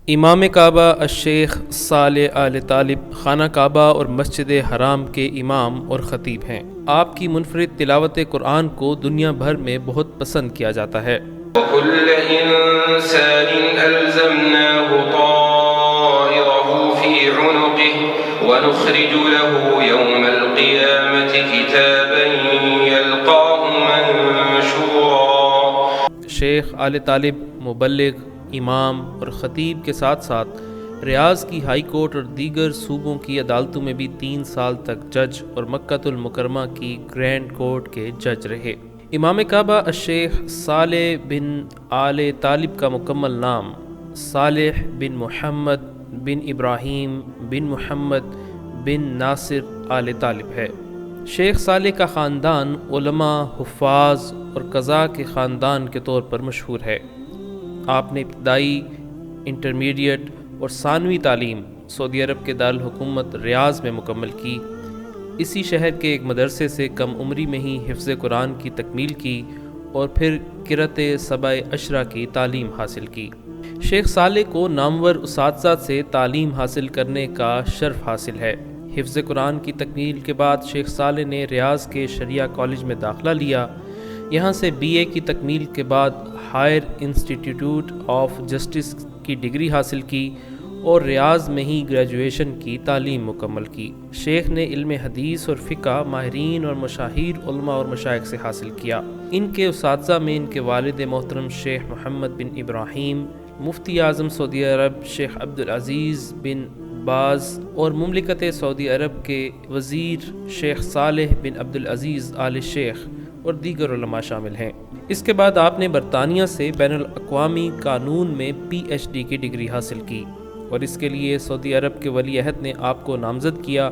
امام کعبہ الشیخ صالح آل طالب خانہ کعبہ اور مسجد حرام کے امام اور خطیب ہیں۔ آپ کی منفرد تلاوت قرآن کو دنیا بھر میں بہت پسند کیا جاتا ہے۔ وَكُلَّ إِنسَانٍ أَلْزَمْنَاهُ طَائِرَهُ فِي عُنُقِهِ وَنُخْرِجُ لَهُ يَوْمَ الْقِيَامَةِ كِتَابًا يَلْقَاهُ مَنشُورًا۔ شیخ آل طالب مبلغ، امام اور خطیب کے ساتھ ساتھ ریاض کی ہائی کورٹ اور دیگر صوبوں کی عدالتوں میں بھی 3 سال تک جج اور مکہ المکرمہ کی گرینڈ کورٹ کے جج رہے۔ امام کعبہ الشیخ صالح بن آل طالب کا مکمل نام صالح بن محمد بن ابراہیم بن محمد بن ناصر آل طالب ہے۔ شیخ صالح کا خاندان علماء، حفاظ اور قضاء کے خاندان کے طور پر مشہور ہے۔ آپ نے ابتدائی، انٹرمیڈیٹ اور ثانوی تعلیم سعودی عرب کے دارالحکومت ریاض میں مکمل کی۔ اسی شہر کے ایک مدرسے سے کم عمری میں ہی حفظ قرآن کی تکمیل کی اور پھر قرأت سبع عشرہ کی تعلیم حاصل کی۔ شیخ صالح کو نامور اساتذہ سے تعلیم حاصل کرنے کا شرف حاصل ہے۔ حفظ قرآن کی تکمیل کے بعد شیخ صالح نے ریاض کے شریعہ کالج میں داخلہ لیا۔ یہاں سے بی اے کی تکمیل کے بعد ہائر انسٹیٹیوٹ آف جسٹس کی ڈگری حاصل کی اور ریاض میں ہی گریجویشن کی تعلیم مکمل کی۔ شیخ نے علم حدیث اور فقہ ماہرین اور مشاہیر علماء اور مشائخ سے حاصل کیا۔ ان کے اساتذہ میں ان کے والد محترم شیخ محمد بن ابراہیم، مفتی اعظم سعودی عرب شیخ عبدالعزیز بن باز اور مملکت سعودی عرب کے وزیر شیخ صالح بن عبدالعزیز آل شیخ اور دیگر علماء شامل ہیں۔ اس کے بعد آپ نے برطانیہ سے بین الاقوامی قانون میں پی ایچ ڈی کی ڈگری حاصل کی اور اس کے لیے سعودی عرب کے ولی عہد نے آپ کو نامزد کیا،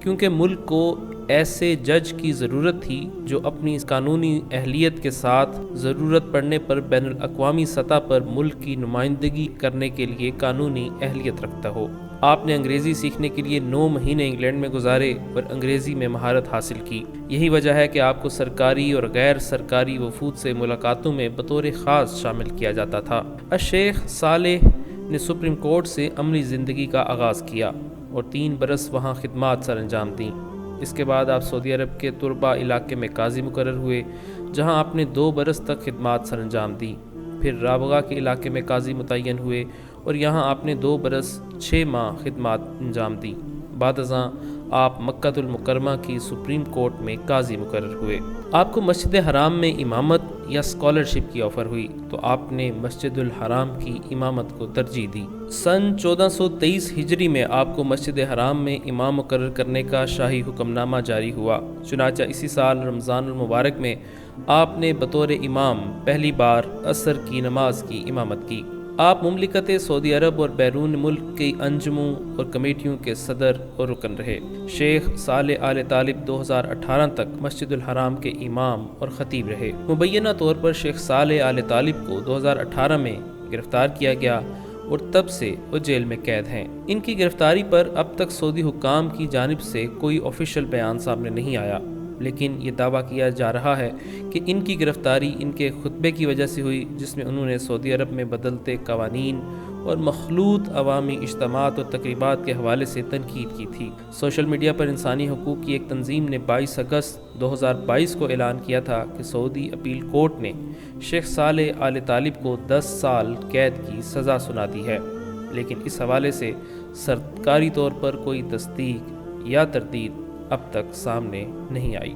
کیونکہ ملک کو ایسے جج کی ضرورت تھی جو اپنی قانونی اہلیت کے ساتھ ضرورت پڑنے پر بین الاقوامی سطح پر ملک کی نمائندگی کرنے کے لیے قانونی اہلیت رکھتا ہو۔ آپ نے انگریزی سیکھنے کے لیے 9 مہینے انگلینڈ میں گزارے اور انگریزی میں مہارت حاصل کی۔ یہی وجہ ہے کہ آپ کو سرکاری اور غیر سرکاری وفود سے ملاقاتوں میں بطور خاص شامل کیا جاتا تھا۔ الشیخ صالح نے سپریم کورٹ سے عملی زندگی کا آغاز کیا اور 3 برس وہاں خدمات سر انجام دیں۔ اس کے بعد آپ سعودی عرب کے تربہ علاقے میں قاضی مقرر ہوئے، جہاں آپ نے 2 برس تک خدمات سر انجام دیں۔ پھر رابغہ کے علاقے میں قاضی متعین ہوئے اور یہاں آپ نے 2 برس 6 ماہ خدمات انجام دیں۔ بعد ازاں آپ مکہ المکرمہ کی سپریم کورٹ میں قاضی مقرر ہوئے۔ آپ کو مسجد حرام میں امامت یا اسکالرشپ کی آفر ہوئی تو آپ نے مسجد الحرام کی امامت کو ترجیح دی۔ سن 1423 ہجری میں آپ کو مسجد حرام میں امام مقرر کرنے کا شاہی حکم نامہ جاری ہوا۔ چنانچہ اسی سال رمضان المبارک میں آپ نے بطور امام پہلی بار عصر کی نماز کی امامت کی۔ آپ مملکت سعودی عرب اور بیرون ملک کی انجموں اور کمیٹیوں کے صدر اور رکن رہے۔ شیخ صالح آل طالب 2018 تک مسجد الحرام کے امام اور خطیب رہے۔ مبینہ طور پر شیخ صالح آل طالب کو 2018 میں گرفتار کیا گیا اور تب سے وہ جیل میں قید ہیں۔ ان کی گرفتاری پر اب تک سعودی حکام کی جانب سے کوئی آفیشیل بیان سامنے نہیں آیا، لیکن یہ دعویٰ کیا جا رہا ہے کہ ان کی گرفتاری ان کے خطبے کی وجہ سے ہوئی، جس میں انہوں نے سعودی عرب میں بدلتے قوانین اور مخلوط عوامی اجتماعات اور تقریبات کے حوالے سے تنقید کی تھی۔ سوشل میڈیا پر انسانی حقوق کی ایک تنظیم نے 22 اگست 2022 کو اعلان کیا تھا کہ سعودی اپیل کورٹ نے شیخ صالح آل طالب کو 10 سال قید کی سزا سنا دی ہے، لیکن اس حوالے سے سرکاری طور پر کوئی تصدیق یا تردید اب تک سامنے نہیں آئی۔